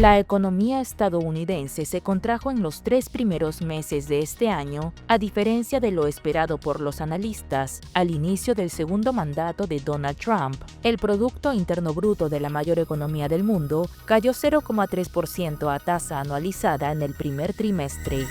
La economía estadounidense se contrajo en los 3 primeros meses de este año, a diferencia de lo esperado por los analistas al inicio del segundo mandato de Donald Trump. El Producto Interno Bruto de la mayor economía del mundo cayó 0,3% a tasa anualizada en el primer trimestre.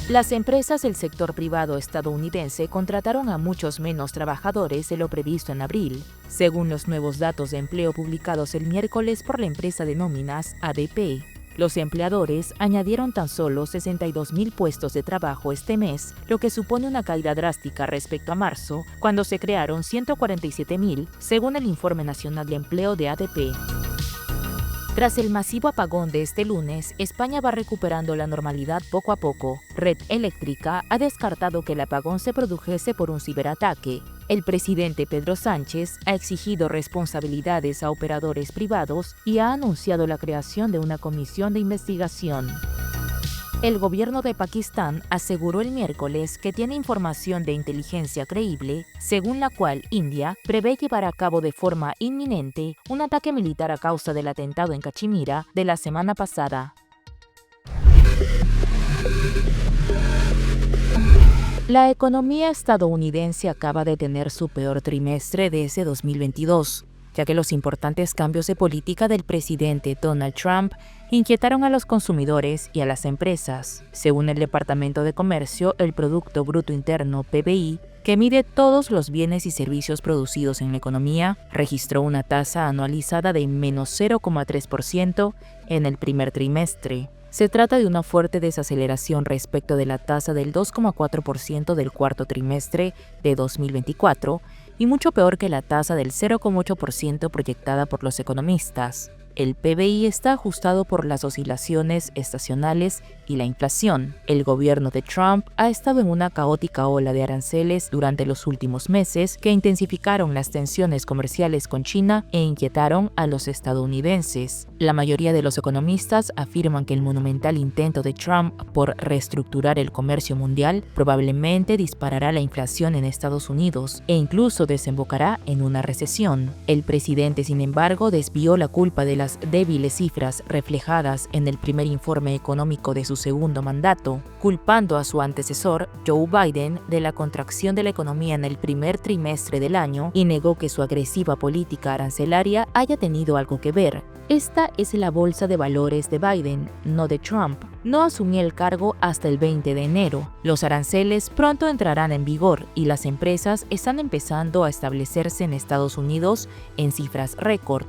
Las empresas del sector privado estadounidense contrataron a muchos menos trabajadores de lo previsto en abril, según los nuevos datos de empleo publicados el miércoles por la empresa de nóminas ADP. Los empleadores añadieron tan solo 62,000 puestos de trabajo este mes, lo que supone una caída drástica respecto a marzo, cuando se crearon 147,000, según el Informe Nacional de Empleo de ADP. Tras el masivo apagón de este lunes, España va recuperando la normalidad poco a poco. Red Eléctrica ha descartado que el apagón se produjese por un ciberataque. El presidente Pedro Sánchez ha exigido responsabilidades a operadores privados y ha anunciado la creación de una comisión de investigación. El gobierno de Pakistán aseguró el miércoles que tiene información de inteligencia creíble, según la cual India prevé llevar a cabo de forma inminente un ataque militar a causa del atentado en Cachemira de la semana pasada. La economía estadounidense acaba de tener su peor trimestre desde 2022. Ya que los importantes cambios de política del presidente Donald Trump inquietaron a los consumidores y a las empresas. Según el Departamento de Comercio, el Producto Bruto Interno (PBI), que mide todos los bienes y servicios producidos en la economía, registró una tasa anualizada de menos 0,3% en el primer trimestre. Se trata de una fuerte desaceleración respecto de la tasa del 2,4% del cuarto trimestre de 2024 y mucho peor que la tasa del 0,8% proyectada por los economistas. El PBI está ajustado por las oscilaciones estacionales y la inflación. El gobierno de Trump ha estado en una caótica ola de aranceles durante los últimos meses que intensificaron las tensiones comerciales con China e inquietaron a los estadounidenses. La mayoría de los economistas afirman que el monumental intento de Trump por reestructurar el comercio mundial probablemente disparará la inflación en Estados Unidos e incluso desembocará en una recesión. El presidente, sin embargo, desvió la culpa de las débiles cifras reflejadas en el primer informe económico de su segundo mandato, culpando a su antecesor, Joe Biden, de la contracción de la economía en el primer trimestre del año y negó que su agresiva política arancelaria haya tenido algo que ver. Esta es la bolsa de valores de Biden, no de Trump. No asumió el cargo hasta el 20 de enero. Los aranceles pronto entrarán en vigor y las empresas están empezando a establecerse en Estados Unidos en cifras récord.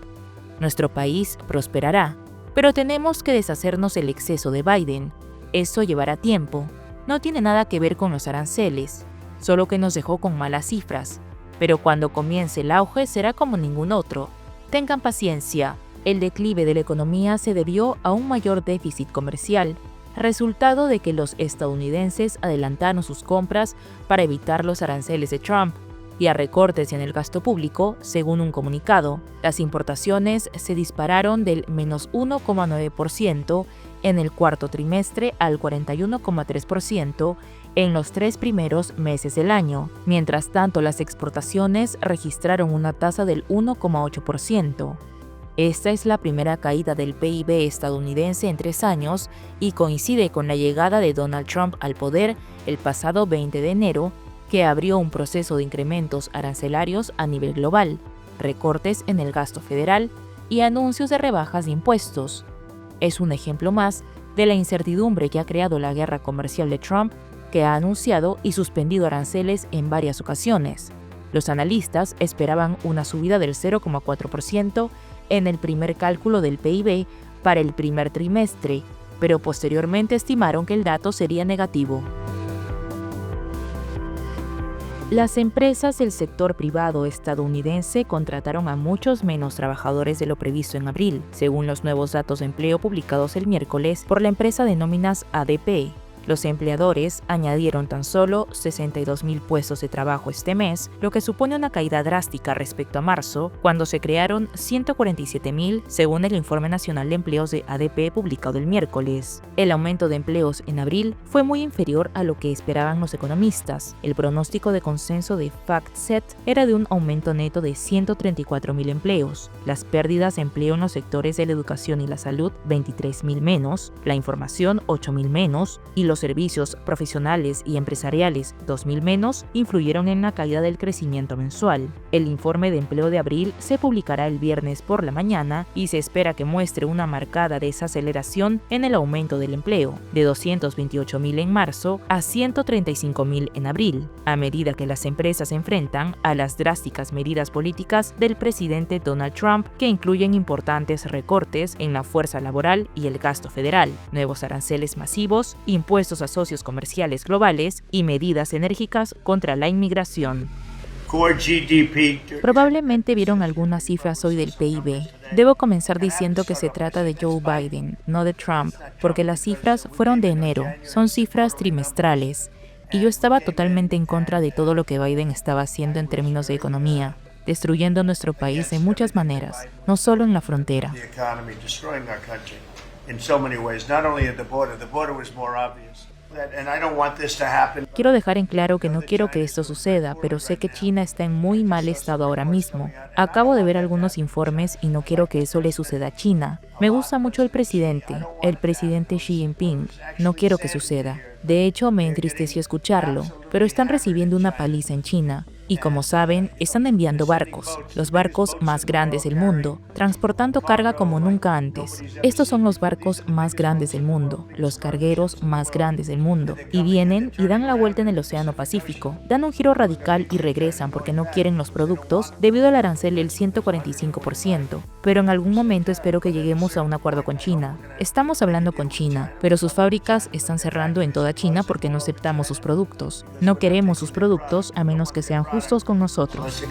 Nuestro país prosperará, pero tenemos que deshacernos del exceso de Biden. Eso llevará tiempo. No tiene nada que ver con los aranceles, solo que nos dejó con malas cifras. Pero cuando comience el auge será como ningún otro. Tengan paciencia. El declive de la economía se debió a un mayor déficit comercial, resultado de que los estadounidenses adelantaron sus compras para evitar los aranceles de Trump y a recortes en el gasto público, según un comunicado. Las importaciones se dispararon del menos 1,9% en el cuarto trimestre al 41,3% en los 3 primeros meses del año. Mientras tanto, las exportaciones registraron una tasa del 1,8%. Esta es la primera caída del PIB estadounidense en 3 años y coincide con la llegada de Donald Trump al poder el pasado 20 de enero, que abrió un proceso de incrementos arancelarios a nivel global, recortes en el gasto federal y anuncios de rebajas de impuestos. Es un ejemplo más de la incertidumbre que ha creado la guerra comercial de Trump, que ha anunciado y suspendido aranceles en varias ocasiones. Los analistas esperaban una subida del 0,4% en el primer cálculo del PIB para el primer trimestre, pero posteriormente estimaron que el dato sería negativo. Las empresas del sector privado estadounidense contrataron a muchos menos trabajadores de lo previsto en abril, según los nuevos datos de empleo publicados el miércoles por la empresa de nóminas ADP. Los empleadores añadieron tan solo 62.000 puestos de trabajo este mes, lo que supone una caída drástica respecto a marzo, cuando se crearon 147.000, según el Informe Nacional de Empleos de ADP publicado el miércoles. El aumento de empleos en abril fue muy inferior a lo que esperaban los economistas. El pronóstico de consenso de FactSet era de un aumento neto de 134.000 empleos. Las pérdidas de empleo en los sectores de la educación y la salud, 23.000 menos, la información, 8.000 menos, y los servicios profesionales y empresariales, 2.000 menos, influyeron en la caída del crecimiento mensual. El informe de empleo de abril se publicará el viernes por la mañana y se espera que muestre una marcada desaceleración en el aumento del empleo, de 228.000 en marzo a 135.000 en abril, a medida que las empresas se enfrentan a las drásticas medidas políticas del presidente Donald Trump, que incluyen importantes recortes en la fuerza laboral y el gasto federal, nuevos aranceles masivos, impuestos a socios comerciales globales y medidas enérgicas contra la inmigración. Probablemente vieron algunas cifras hoy del PIB. Debo comenzar diciendo que se trata de Joe Biden, no de Trump, porque las cifras fueron de enero, son cifras trimestrales, y yo estaba totalmente en contra de todo lo que Biden estaba haciendo en términos de economía, destruyendo nuestro país en muchas maneras, no solo en la frontera. Quiero dejar en claro que no quiero que esto suceda, pero sé que China está en muy mal estado ahora mismo. Acabo de ver algunos informes y no quiero que eso le suceda a China. Me gusta mucho el presidente Xi Jinping. No quiero que suceda. De hecho, me entristeció escucharlo, pero están recibiendo una paliza en China. Y como saben, están enviando barcos, los barcos más grandes del mundo, transportando carga como nunca antes. Estos son los barcos más grandes del mundo, los cargueros más grandes del mundo, y vienen y dan la vuelta en el Océano Pacífico, dan un giro radical y regresan porque no quieren los productos debido al arancel del 145%. Pero en algún momento espero que lleguemos a un acuerdo con China. Estamos hablando con China, pero sus fábricas están cerrando en toda China porque no aceptamos sus productos. No queremos sus productos a menos que sean justos con nosotros.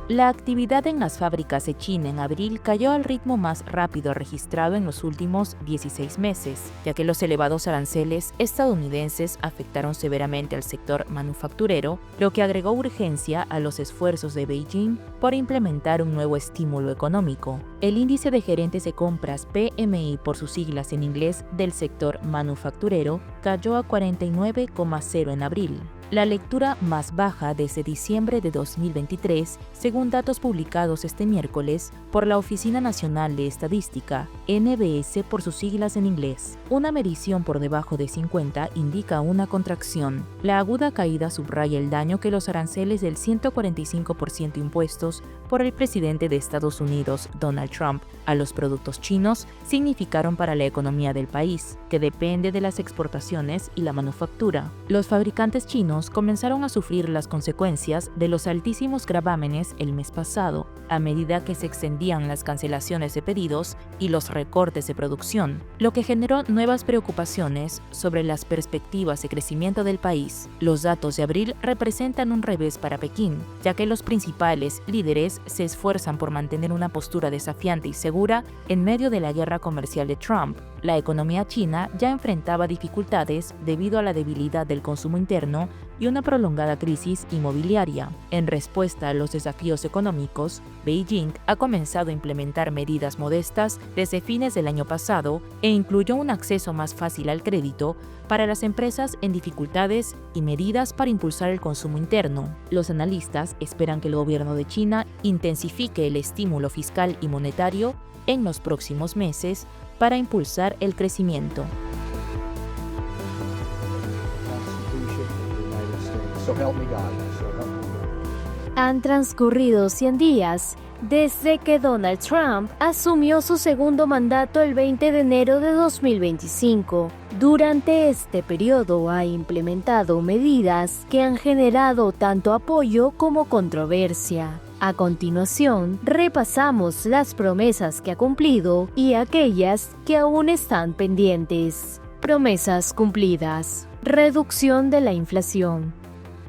La actividad en las fábricas de China en abril cayó al ritmo más rápido registrado en los últimos 16 meses, ya que los elevados aranceles estadounidenses afectaron severamente al sector manufacturero, lo que agregó urgencia a los esfuerzos de Beijing por implementar un nuevo estímulo económico. El índice de gerentes de compras PMI, por sus siglas en inglés, del sector manufacturero cayó a 49,0 en abril, la lectura más baja desde diciembre de 2023, según datos publicados este miércoles por la Oficina Nacional de Estadística, NBS por sus siglas en inglés. Una medición por debajo de 50 indica una contracción. La aguda caída subraya el daño que los aranceles del 145% impuestos por el presidente de Estados Unidos, Donald Trump, a los productos chinos significaron para la economía del país, que depende de las exportaciones y la manufactura. Los fabricantes chinos comenzaron a sufrir las consecuencias de los altísimos gravámenes el mes pasado, a medida que se extendían las cancelaciones de pedidos y los recortes de producción, lo que generó nuevas preocupaciones sobre las perspectivas de crecimiento del país. Los datos de abril representan un revés para Pekín, ya que los principales líderes se esfuerzan por mantener una postura desafiante y segura en medio de la guerra comercial de Trump. La economía china ya enfrentaba dificultades debido a la debilidad del consumo interno y una prolongada crisis inmobiliaria. En respuesta a los desafíos económicos, Beijing ha comenzado a implementar medidas modestas desde fines del año pasado e incluyó un acceso más fácil al crédito para las empresas en dificultades y medidas para impulsar el consumo interno. Los analistas esperan que el gobierno de China intensifique el estímulo fiscal y monetario en los próximos meses para impulsar el crecimiento. Han transcurrido 100 días desde que Donald Trump asumió su segundo mandato el 20 de enero de 2025. Durante este periodo ha implementado medidas que han generado tanto apoyo como controversia. A continuación, repasamos las promesas que ha cumplido y aquellas que aún están pendientes. Promesas cumplidas. Reducción de la inflación.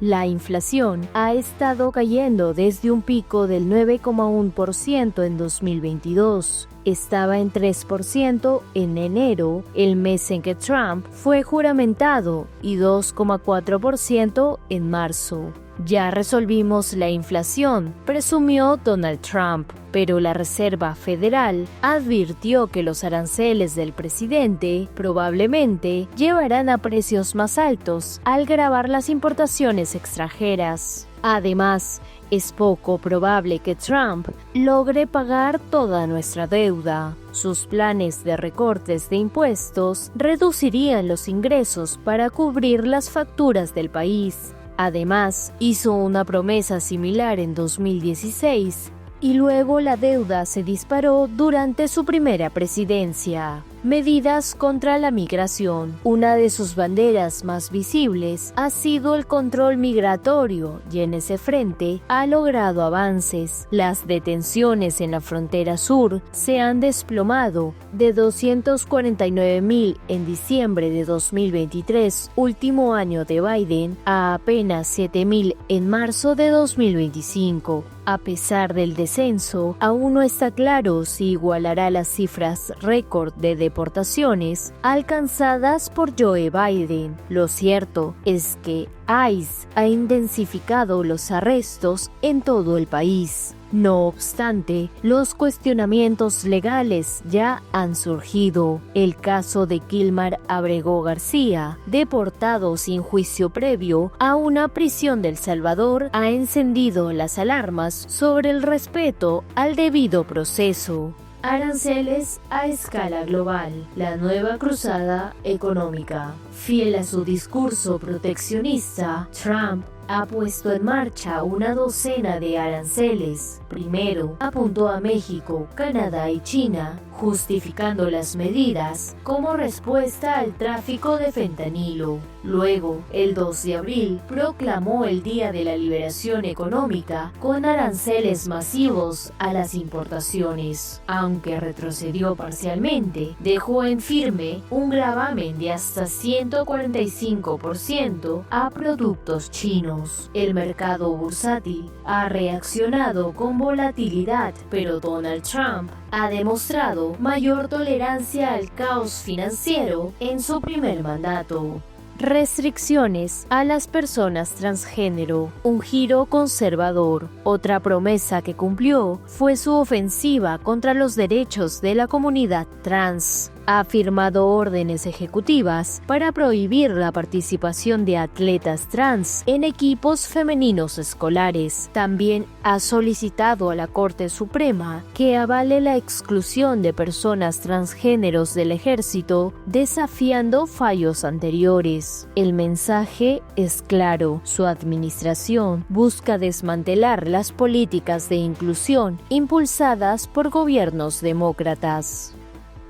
La inflación ha estado cayendo desde un pico del 9,1% en 2022. Estaba en 3% en enero, el mes en que Trump fue juramentado, y 2,4% en marzo. Ya resolvimos la inflación, presumió Donald Trump, pero la Reserva Federal advirtió que los aranceles del presidente probablemente llevarán a precios más altos al gravar las importaciones extranjeras. Además, es poco probable que Trump logre pagar toda nuestra deuda. Sus planes de recortes de impuestos reducirían los ingresos para cubrir las facturas del país. Además, hizo una promesa similar en 2016 y luego la deuda se disparó durante su primera presidencia. Medidas contra la migración. Una de sus banderas más visibles ha sido el control migratorio y en ese frente ha logrado avances. Las detenciones en la frontera sur se han desplomado de 249,000 en diciembre de 2023, último año de Biden, a apenas 7,000 en marzo de 2025. A pesar del descenso, aún no está claro si igualará las cifras récord de deportaciones alcanzadas por Joe Biden. Lo cierto es que ICE ha intensificado los arrestos en todo el país. No obstante, los cuestionamientos legales ya han surgido. El caso de Kilmar Abrego García, deportado sin juicio previo a una prisión de El Salvador, ha encendido las alarmas sobre el respeto al debido proceso. Aranceles a escala global, la nueva cruzada económica. Fiel a su discurso proteccionista, Trump ha puesto en marcha una docena de aranceles. Primero, apuntó a México, Canadá y China, justificando las medidas como respuesta al tráfico de fentanilo. Luego, el 2 de abril, proclamó el Día de la Liberación Económica con aranceles masivos a las importaciones. Aunque retrocedió parcialmente, dejó en firme un gravamen de hasta 145% a productos chinos. El mercado bursátil ha reaccionado con volatilidad, pero Donald Trump ha demostrado mayor tolerancia al caos financiero en su primer mandato. Restricciones a las personas transgénero, un giro conservador. Otra promesa que cumplió fue su ofensiva contra los derechos de la comunidad trans. Ha firmado órdenes ejecutivas para prohibir la participación de atletas trans en equipos femeninos escolares. También ha solicitado a la Corte Suprema que avale la exclusión de personas transgéneros del ejército, desafiando fallos anteriores. El mensaje es claro: su administración busca desmantelar las políticas de inclusión impulsadas por gobiernos demócratas.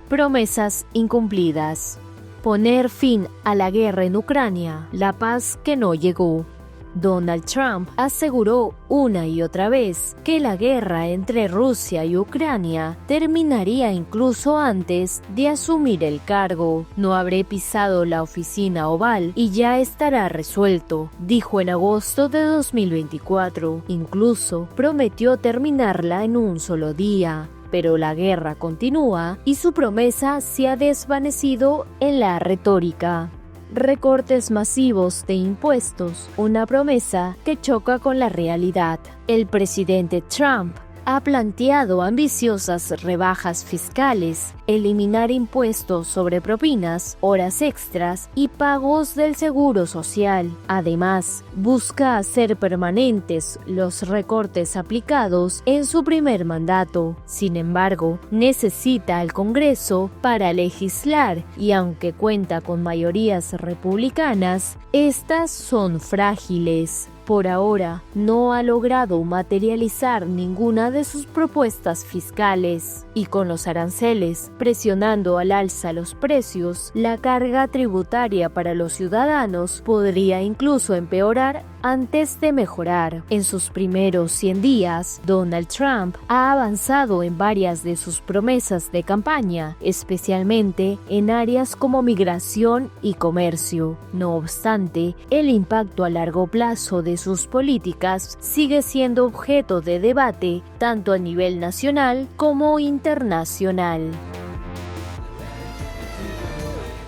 Promesas incumplidas. Poner fin a la guerra en Ucrania, la paz que no llegó. Donald Trump aseguró una y otra vez que la guerra entre Rusia y Ucrania terminaría incluso antes de asumir el cargo. No habré pisado la oficina oval y ya estará resuelto, dijo en agosto de 2024. Incluso prometió terminarla en un solo día. Pero la guerra continúa y su promesa se ha desvanecido en la retórica. Recortes masivos de impuestos, una promesa que choca con la realidad. El presidente Trump ha planteado ambiciosas rebajas fiscales, eliminar impuestos sobre propinas, horas extras y pagos del seguro social. Además, busca hacer permanentes los recortes aplicados en su primer mandato. Sin embargo, necesita al Congreso para legislar y aunque cuenta con mayorías republicanas, estas son frágiles. Por ahora, no ha logrado materializar ninguna de sus propuestas fiscales, y con los aranceles presionando al alza los precios, la carga tributaria para los ciudadanos podría incluso empeorar antes de mejorar. En sus primeros 100 días, Donald Trump ha avanzado en varias de sus promesas de campaña, especialmente en áreas como migración y comercio. No obstante, el impacto a largo plazo de sus políticas sigue siendo objeto de debate tanto a nivel nacional como internacional.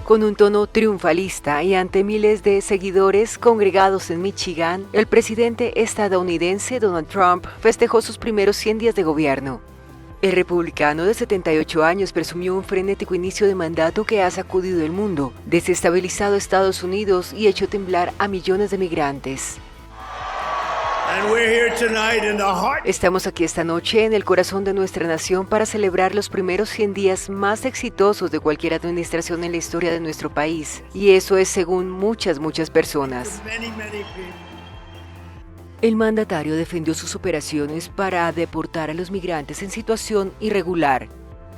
Con un tono triunfalista y ante miles de seguidores congregados en Michigan, el presidente estadounidense Donald Trump festejó sus primeros 100 días de gobierno. El republicano de 78 años presumió un frenético inicio de mandato que ha sacudido el mundo, desestabilizado a Estados Unidos y hecho temblar a millones de migrantes. Estamos aquí esta noche en el corazón de nuestra nación para celebrar los primeros 100 días más exitosos de cualquier administración en la historia de nuestro país. Y eso es según muchas personas. El mandatario defendió sus operaciones para deportar a los migrantes en situación irregular.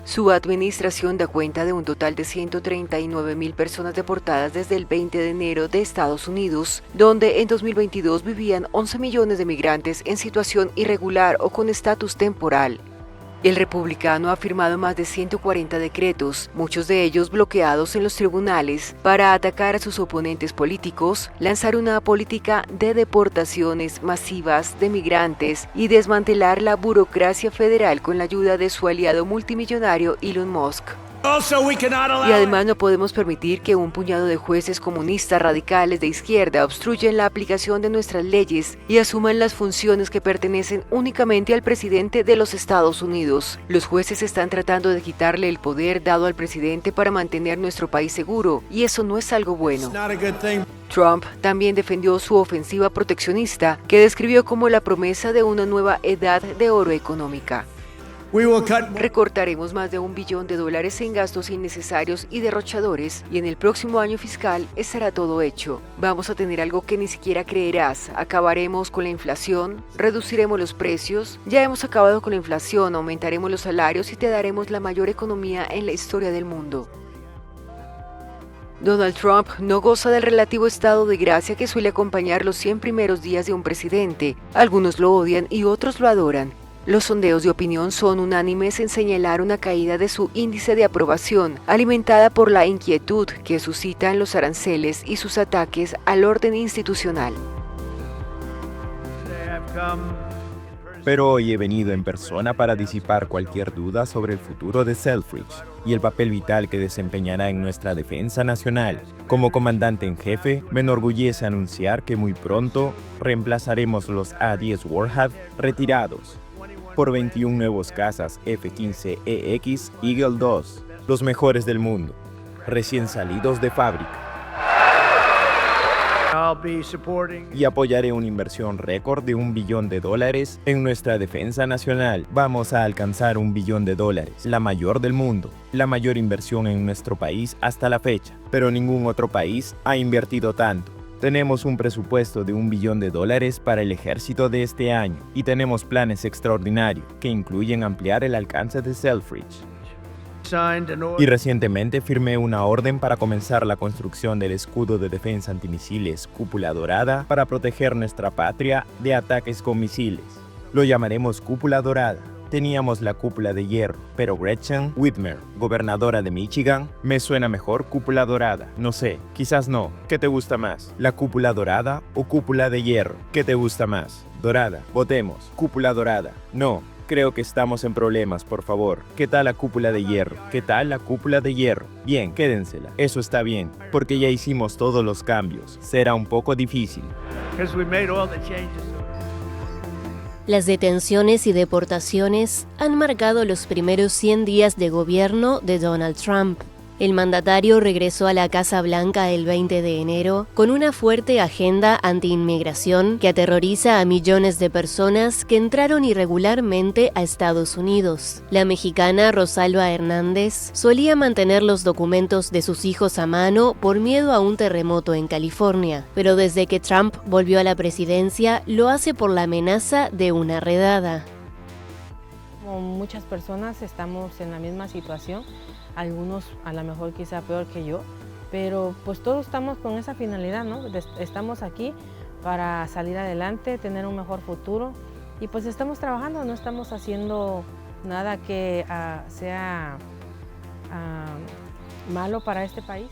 Su administración da cuenta de un total de 139,000 personas deportadas desde el 20 de enero de Estados Unidos, donde en 2022 vivían 11 millones de migrantes en situación irregular o con estatus temporal. El republicano ha firmado más de 140 decretos, muchos de ellos bloqueados en los tribunales, para atacar a sus oponentes políticos, lanzar una política de deportaciones masivas de migrantes y desmantelar la burocracia federal con la ayuda de su aliado multimillonario Elon Musk. Y además no podemos permitir que un puñado de jueces comunistas radicales de izquierda obstruyan la aplicación de nuestras leyes y asuman las funciones que pertenecen únicamente al presidente de los Estados Unidos. Los jueces están tratando de quitarle el poder dado al presidente para mantener nuestro país seguro, y eso no es algo bueno. Trump también defendió su ofensiva proteccionista, que describió como la promesa de una nueva edad de oro económica. Recortaremos más de $1 billón en gastos innecesarios y derrochadores, y en el próximo año fiscal estará todo hecho. Vamos a tener algo que ni siquiera creerás. Acabaremos con la inflación, reduciremos los precios, ya hemos acabado con la inflación, aumentaremos los salarios y te daremos la mayor economía en la historia del mundo. Donald Trump no goza del relativo estado de gracia que suele acompañar los 100 primeros días de un presidente. Algunos lo odian y otros lo adoran. Los sondeos de opinión son unánimes en señalar una caída de su índice de aprobación, alimentada por la inquietud que suscitan los aranceles y sus ataques al orden institucional. Pero hoy he venido en persona para disipar cualquier duda sobre el futuro de Selfridge y el papel vital que desempeñará en nuestra defensa nacional. Como comandante en jefe, me enorgullece anunciar que muy pronto reemplazaremos los A-10 Warhead retirados por 21 nuevos cazas F-15EX Eagle II, los mejores del mundo, recién salidos de fábrica. Y apoyaré una inversión récord de $1 billón en nuestra defensa nacional. Vamos a alcanzar $1 billón, la mayor del mundo, la mayor inversión en nuestro país hasta la fecha, pero ningún otro país ha invertido tanto. Tenemos un presupuesto de $1 billón para el ejército de este año y tenemos planes extraordinarios que incluyen ampliar el alcance de Selfridge. Y recientemente firmé una orden para comenzar la construcción del escudo de defensa antimisiles Cúpula Dorada para proteger nuestra patria de ataques con misiles. Lo llamaremos Cúpula Dorada. Teníamos la cúpula de hierro, pero Gretchen Whitmer, gobernadora de Michigan, me suena mejor cúpula dorada. No sé, quizás no. ¿Qué te gusta más? ¿La cúpula dorada o cúpula de hierro? ¿Qué te gusta más? Dorada. Votemos. Cúpula dorada. No. Creo que estamos en problemas, por favor. ¿Qué tal la cúpula de hierro? ¿Qué tal la cúpula de hierro? Bien, quédensela. Eso está bien, porque ya hicimos todos los cambios. Será un poco difícil. Las detenciones y deportaciones han marcado los primeros 100 días de gobierno de Donald Trump. El mandatario regresó a la Casa Blanca el 20 de enero con una fuerte agenda anti-inmigración que aterroriza a millones de personas que entraron irregularmente a Estados Unidos. La mexicana Rosalba Hernández solía mantener los documentos de sus hijos a mano por miedo a un terremoto en California, pero desde que Trump volvió a la presidencia lo hace por la amenaza de una redada. Como muchas personas estamos en la misma situación, algunos a lo mejor quizá peor que yo, pero pues todos estamos con esa finalidad, ¿no? Estamos aquí para salir adelante, tener un mejor futuro. Y pues estamos trabajando, no estamos haciendo nada que sea malo para este país.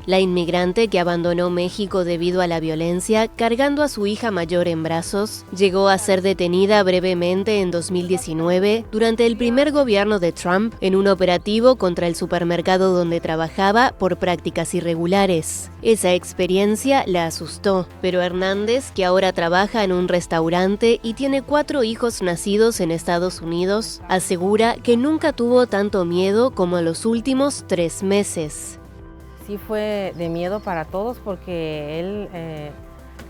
La inmigrante que abandonó México debido a la violencia, cargando a su hija mayor en brazos, llegó a ser detenida brevemente en 2019 durante el primer gobierno de Trump en un operativo contra el supermercado donde trabajaba por prácticas irregulares. Esa experiencia la asustó, pero Hernández, que ahora trabaja en un restaurante y tiene 4 hijos nacidos en Estados Unidos, asegura que nunca tuvo tanto miedo como en los últimos 3 meses. Sí fue de miedo para todos porque él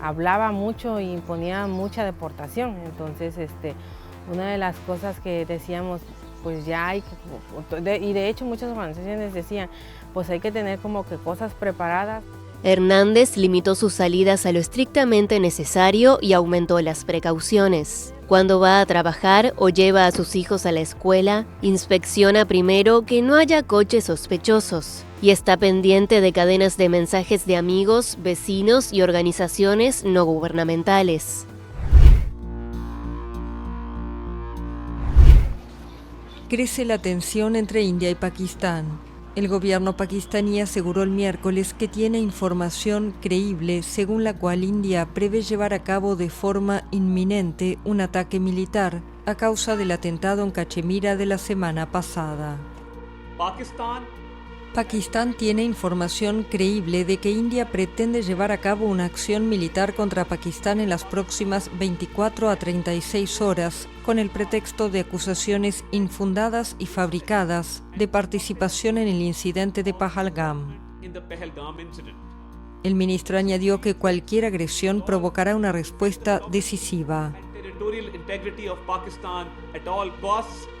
hablaba mucho y imponía mucha deportación. Entonces, una de las cosas que decíamos, pues ya hay que, y de hecho muchas organizaciones decían, pues hay que tener como que cosas preparadas. Hernández limitó sus salidas a lo estrictamente necesario y aumentó las precauciones. Cuando va a trabajar o lleva a sus hijos a la escuela, inspecciona primero que no haya coches sospechosos y está pendiente de cadenas de mensajes de amigos, vecinos y organizaciones no gubernamentales. Crece la tensión entre India y Pakistán. El gobierno pakistaní aseguró el miércoles que tiene información creíble según la cual India prevé llevar a cabo de forma inminente un ataque militar a causa del atentado en Cachemira de la semana pasada. Pakistán tiene información creíble de que India pretende llevar a cabo una acción militar contra Pakistán en las próximas 24 a 36 horas, con el pretexto de acusaciones infundadas y fabricadas de participación en el incidente de Pahalgam. El ministro añadió que cualquier agresión provocará una respuesta decisiva.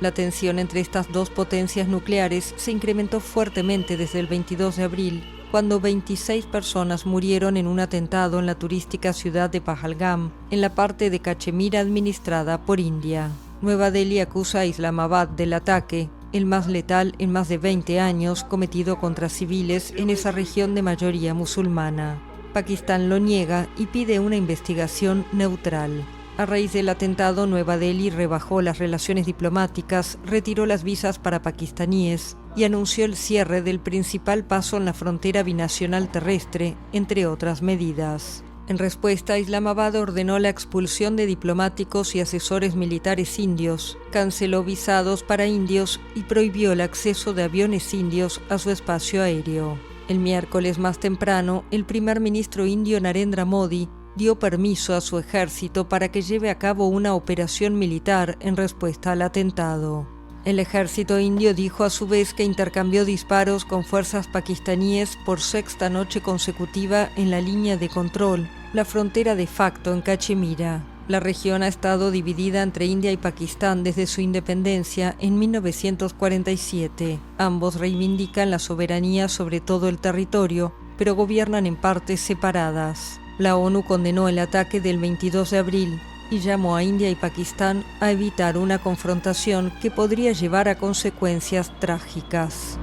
La tensión entre estas dos potencias nucleares se incrementó fuertemente desde el 22 de abril, cuando 26 personas murieron en un atentado en la turística ciudad de Pahalgam, en la parte de Cachemira administrada por India. Nueva Delhi acusa a Islamabad del ataque, el más letal en más de 20 años cometido contra civiles en esa región de mayoría musulmana. Pakistán lo niega y pide una investigación neutral. A raíz del atentado, Nueva Delhi rebajó las relaciones diplomáticas, retiró las visas para pakistaníes y anunció el cierre del principal paso en la frontera binacional terrestre, entre otras medidas. En respuesta, Islamabad ordenó la expulsión de diplomáticos y asesores militares indios, canceló visados para indios y prohibió el acceso de aviones indios a su espacio aéreo. El miércoles más temprano, el primer ministro indio Narendra Modi dio permiso a su ejército para que lleve a cabo una operación militar en respuesta al atentado. El ejército indio dijo a su vez que intercambió disparos con fuerzas pakistaníes por 6ª noche consecutiva en la línea de control, la frontera de facto en Cachemira. La región ha estado dividida entre India y Pakistán desde su independencia en 1947. Ambos reivindican la soberanía sobre todo el territorio, pero gobiernan en partes separadas. La ONU condenó el ataque del 22 de abril y llamó a India y Pakistán a evitar una confrontación que podría llevar a consecuencias trágicas.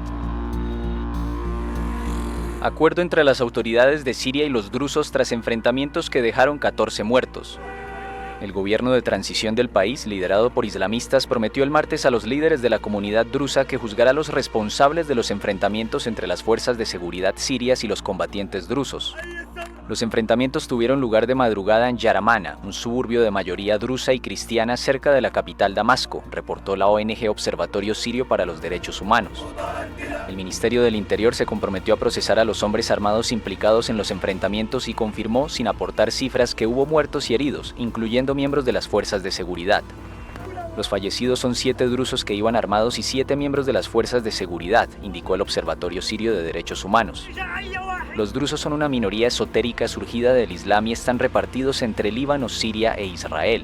Acuerdo entre las autoridades de Siria y los drusos tras enfrentamientos que dejaron 14 muertos. El gobierno de transición del país, liderado por islamistas, prometió el martes a los líderes de la comunidad drusa que juzgará a los responsables de los enfrentamientos entre las fuerzas de seguridad sirias y los combatientes drusos. Los enfrentamientos tuvieron lugar de madrugada en Yaramana, un suburbio de mayoría drusa y cristiana cerca de la capital Damasco, reportó la ONG Observatorio Sirio para los Derechos Humanos. El Ministerio del Interior se comprometió a procesar a los hombres armados implicados en los enfrentamientos y confirmó, sin aportar cifras, que hubo muertos y heridos, incluyendo miembros de las fuerzas de seguridad. Los fallecidos son 7 drusos que iban armados y 7 miembros de las fuerzas de seguridad, indicó el Observatorio Sirio de Derechos Humanos. Los drusos son una minoría esotérica surgida del Islam y están repartidos entre Líbano, Siria e Israel.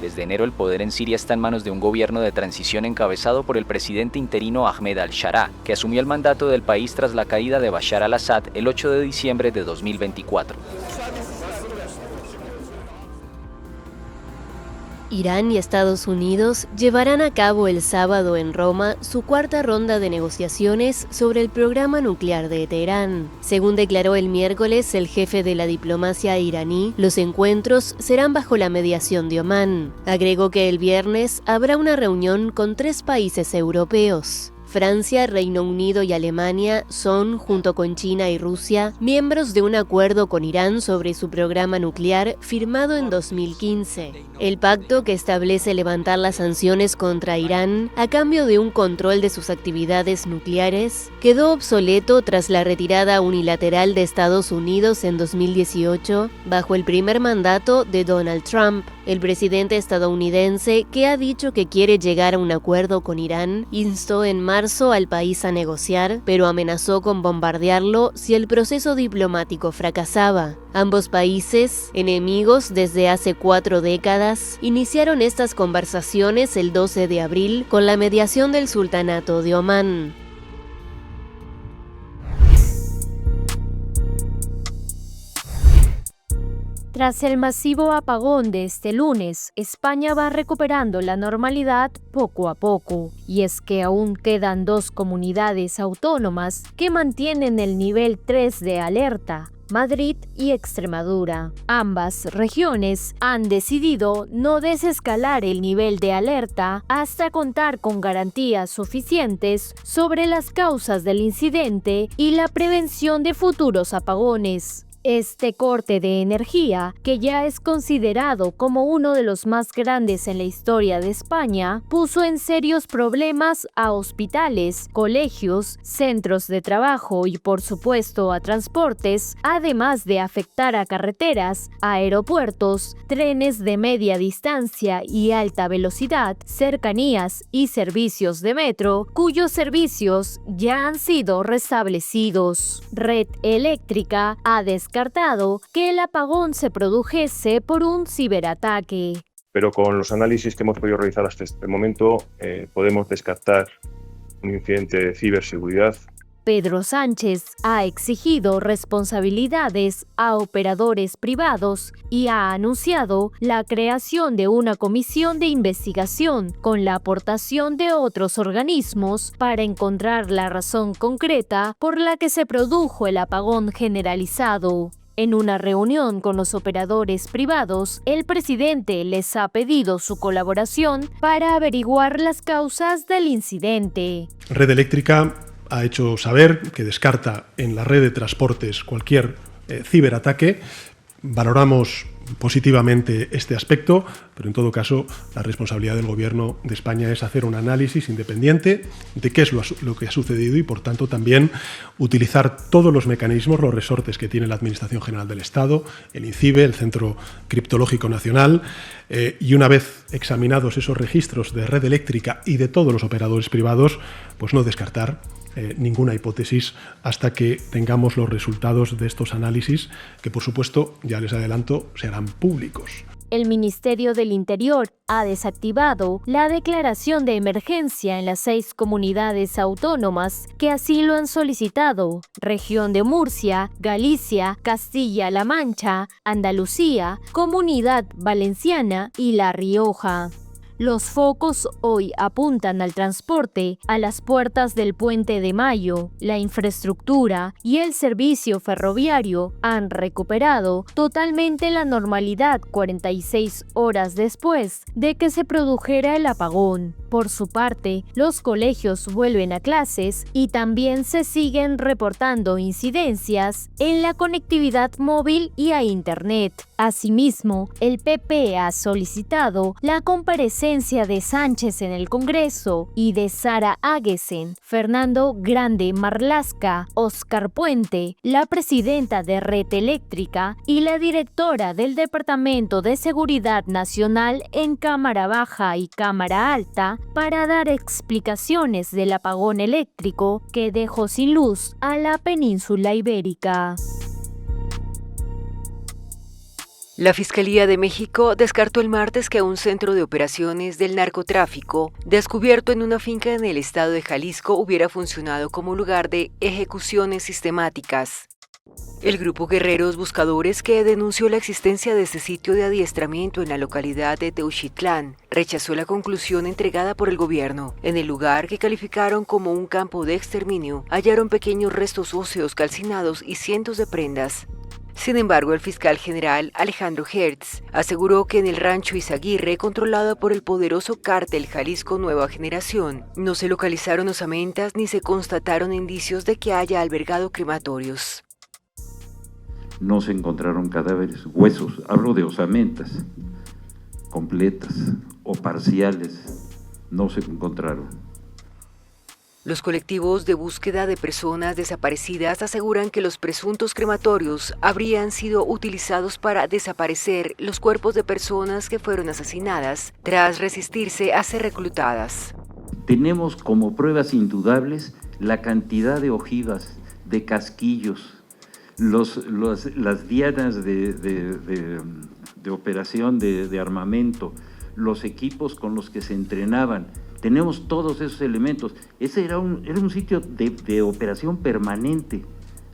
Desde enero el poder en Siria está en manos de un gobierno de transición encabezado por el presidente interino Ahmed al-Sharaa, que asumió el mandato del país tras la caída de Bashar al-Assad el 8 de diciembre de 2024. Irán y Estados Unidos llevarán a cabo el sábado en Roma su cuarta ronda de negociaciones sobre el programa nuclear de Teherán. Según declaró el miércoles el jefe de la diplomacia iraní, los encuentros serán bajo la mediación de Omán. Agregó que el viernes habrá una reunión con 3 países europeos. Francia, Reino Unido y Alemania son, junto con China y Rusia, miembros de un acuerdo con Irán sobre su programa nuclear firmado en 2015. El pacto, que establece levantar las sanciones contra Irán a cambio de un control de sus actividades nucleares, quedó obsoleto tras la retirada unilateral de Estados Unidos en 2018 bajo el primer mandato de Donald Trump. El presidente estadounidense, que ha dicho que quiere llegar a un acuerdo con Irán, instó en marzo al país a negociar, pero amenazó con bombardearlo si el proceso diplomático fracasaba. Ambos países, enemigos desde hace 4 décadas, iniciaron estas conversaciones el 12 de abril con la mediación del Sultanato de Omán. Tras el masivo apagón de este lunes, España va recuperando la normalidad poco a poco. Y es que aún quedan 2 comunidades autónomas que mantienen el nivel 3 de alerta: Madrid y Extremadura. Ambas regiones han decidido no desescalar el nivel de alerta hasta contar con garantías suficientes sobre las causas del incidente y la prevención de futuros apagones. Este corte de energía, que ya es considerado como uno de los más grandes en la historia de España, puso en serios problemas a hospitales, colegios, centros de trabajo y, por supuesto, a transportes, además de afectar a carreteras, aeropuertos, trenes de media distancia y alta velocidad, cercanías y servicios de metro, cuyos servicios ya han sido restablecidos. Red Eléctrica ha descartado que el apagón se produjese por un ciberataque. Pero con los análisis que hemos podido realizar hasta este momento, podemos descartar un incidente de ciberseguridad. Pedro Sánchez ha exigido responsabilidades a operadores privados y ha anunciado la creación de una comisión de investigación con la aportación de otros organismos para encontrar la razón concreta por la que se produjo el apagón generalizado. En una reunión con los operadores privados, el presidente les ha pedido su colaboración para averiguar las causas del incidente. Red Eléctrica ha hecho saber que descarta en la red de transportes cualquier ciberataque. Valoramos positivamente este aspecto, pero en todo caso la responsabilidad del Gobierno de España es hacer un análisis independiente de qué es lo que ha sucedido y, por tanto, también utilizar todos los mecanismos, los resortes que tiene la Administración General del Estado, el INCIBE, el Centro Criptológico Nacional, y una vez examinados esos registros de Red Eléctrica y de todos los operadores privados, pues no descartar ninguna hipótesis hasta que tengamos los resultados de estos análisis, que por supuesto, ya les adelanto, serán públicos. El Ministerio del Interior ha desactivado la declaración de emergencia en las 6 comunidades autónomas que así lo han solicitado: Región de Murcia, Galicia, Castilla-La Mancha, Andalucía, Comunidad Valenciana y La Rioja. Los focos hoy apuntan al transporte, a las puertas del Puente de Mayo. La infraestructura y el servicio ferroviario han recuperado totalmente la normalidad 46 horas después de que se produjera el apagón. Por su parte, los colegios vuelven a clases y también se siguen reportando incidencias en la conectividad móvil y a Internet. Asimismo, el PP ha solicitado la comparecencia de Sánchez en el Congreso y de Sara Águesen, Fernando Grande Marlaska, Óscar Puente, la presidenta de Red Eléctrica y la directora del Departamento de Seguridad Nacional en Cámara Baja y Cámara Alta, para dar explicaciones del apagón eléctrico que dejó sin luz a la península ibérica. La Fiscalía de México descartó el martes que un centro de operaciones del narcotráfico, descubierto en una finca en el estado de Jalisco, hubiera funcionado como lugar de ejecuciones sistemáticas. El grupo Guerreros Buscadores, que denunció la existencia de este sitio de adiestramiento en la localidad de Teuchitlán, rechazó la conclusión entregada por el gobierno. En el lugar, que calificaron como un campo de exterminio, hallaron pequeños restos óseos calcinados y cientos de prendas. Sin embargo, el fiscal general Alejandro Hertz aseguró que en el rancho Izaguirre, controlado por el poderoso cártel Jalisco Nueva Generación, no se localizaron osamentas ni se constataron indicios de que haya albergado crematorios. No se encontraron cadáveres, huesos, hablo de osamentas completas o parciales, no se encontraron. Los colectivos de búsqueda de personas desaparecidas aseguran que los presuntos crematorios habrían sido utilizados para desaparecer los cuerpos de personas que fueron asesinadas tras resistirse a ser reclutadas. Tenemos como pruebas indudables la cantidad de ojivas, de casquillos, las dianas de operación de armamento, los equipos con los que se entrenaban. Tenemos todos esos elementos. Ese era un sitio de operación permanente.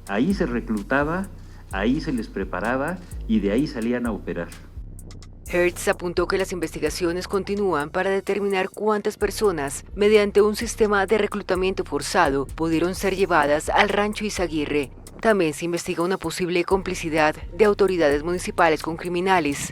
Ahí se reclutaba, ahí se les preparaba y de ahí salían a operar. Hertz apuntó que las investigaciones continúan para determinar cuántas personas, mediante un sistema de reclutamiento forzado, pudieron ser llevadas al rancho Izaguirre. También se investiga una posible complicidad de autoridades municipales con criminales.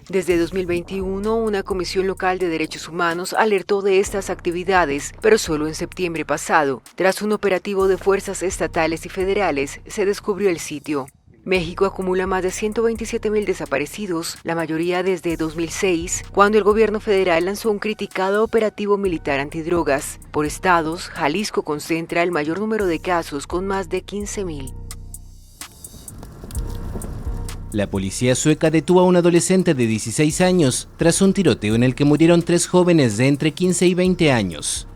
Desde 2021, una comisión local de derechos humanos alertó de estas actividades, pero solo en septiembre pasado, tras un operativo de fuerzas estatales y federales, se descubrió el sitio. México acumula más de 127,000 desaparecidos, la mayoría desde 2006, cuando el gobierno federal lanzó un criticado operativo militar antidrogas. Por estados, Jalisco concentra el mayor número de casos, con más de 15,000. La policía sueca detuvo a un adolescente de 16 años tras un tiroteo en el que murieron 3 jóvenes de entre 15 y 20 años.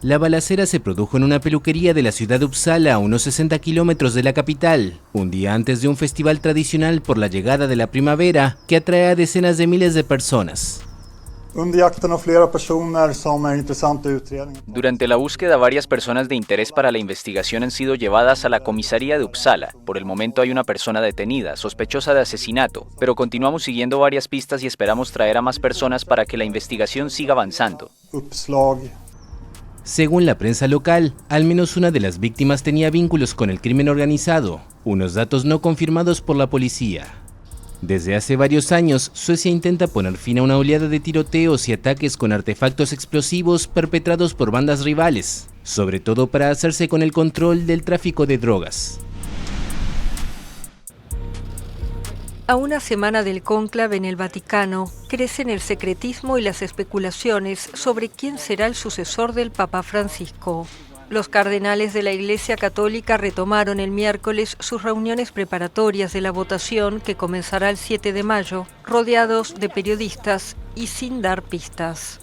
La balacera se produjo en una peluquería de la ciudad de Uppsala, a unos 60 kilómetros de la capital, un día antes de un festival tradicional por la llegada de la primavera que atrae a decenas de miles de personas. Durante la búsqueda, varias personas de interés para la investigación han sido llevadas a la comisaría de Uppsala. Por el momento hay una persona detenida, sospechosa de asesinato, pero continuamos siguiendo varias pistas y esperamos traer a más personas para que la investigación siga avanzando. Según la prensa local, al menos una de las víctimas tenía vínculos con el crimen organizado, unos datos no confirmados por la policía. Desde hace varios años, Suecia intenta poner fin a una oleada de tiroteos y ataques con artefactos explosivos perpetrados por bandas rivales, sobre todo para hacerse con el control del tráfico de drogas. A una semana del cónclave en el Vaticano, crecen el secretismo y las especulaciones sobre quién será el sucesor del Papa Francisco. Los cardenales de la Iglesia Católica retomaron el miércoles sus reuniones preparatorias de la votación que comenzará el 7 de mayo, rodeados de periodistas y sin dar pistas.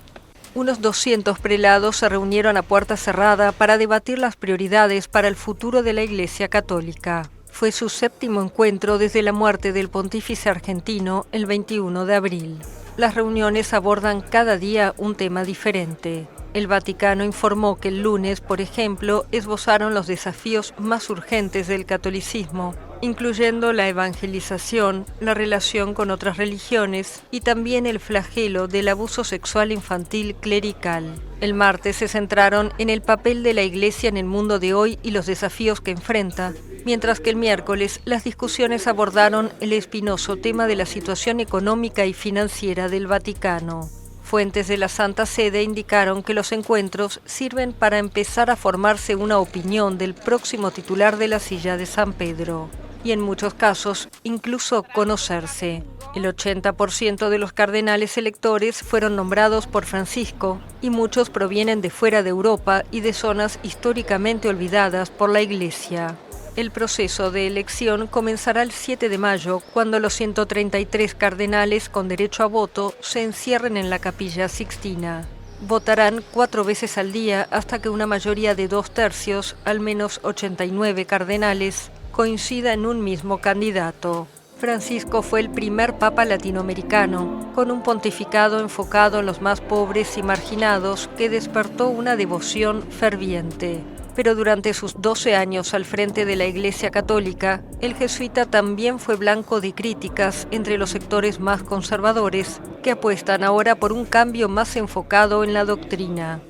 Unos 200 prelados se reunieron a puerta cerrada para debatir las prioridades para el futuro de la Iglesia Católica. Fue su 7º encuentro desde la muerte del pontífice argentino el 21 de abril. Las reuniones abordan cada día un tema diferente. El Vaticano informó que el lunes, por ejemplo, esbozaron los desafíos más urgentes del catolicismo, incluyendo la evangelización, la relación con otras religiones y también el flagelo del abuso sexual infantil clerical. El martes se centraron en el papel de la Iglesia en el mundo de hoy y los desafíos que enfrenta, mientras que el miércoles las discusiones abordaron el espinoso tema de la situación económica y financiera del Vaticano. Fuentes de la Santa Sede indicaron que los encuentros sirven para empezar a formarse una opinión del próximo titular de la silla de San Pedro, y en muchos casos incluso conocerse. El 80% de los cardenales electores fueron nombrados por Francisco, y muchos provienen de fuera de Europa y de zonas históricamente olvidadas por la Iglesia. El proceso de elección comenzará el 7 de mayo, cuando los 133 cardenales con derecho a voto se encierren en la Capilla Sixtina. Votarán 4 veces al día hasta que una mayoría de 2/3, al menos 89 cardenales, coincida en un mismo candidato. Francisco fue el primer papa latinoamericano, con un pontificado enfocado en los más pobres y marginados que despertó una devoción ferviente. Pero durante sus 12 años al frente de la Iglesia Católica, el jesuita también fue blanco de críticas entre los sectores más conservadores, que apuestan ahora por un cambio más enfocado en la doctrina.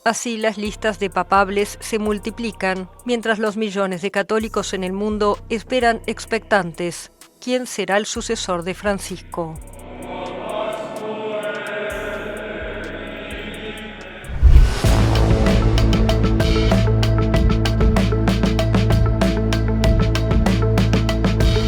Así, las listas de papables se multiplican, mientras los millones de católicos en el mundo esperan expectantes. ¿Quién será el sucesor de Francisco?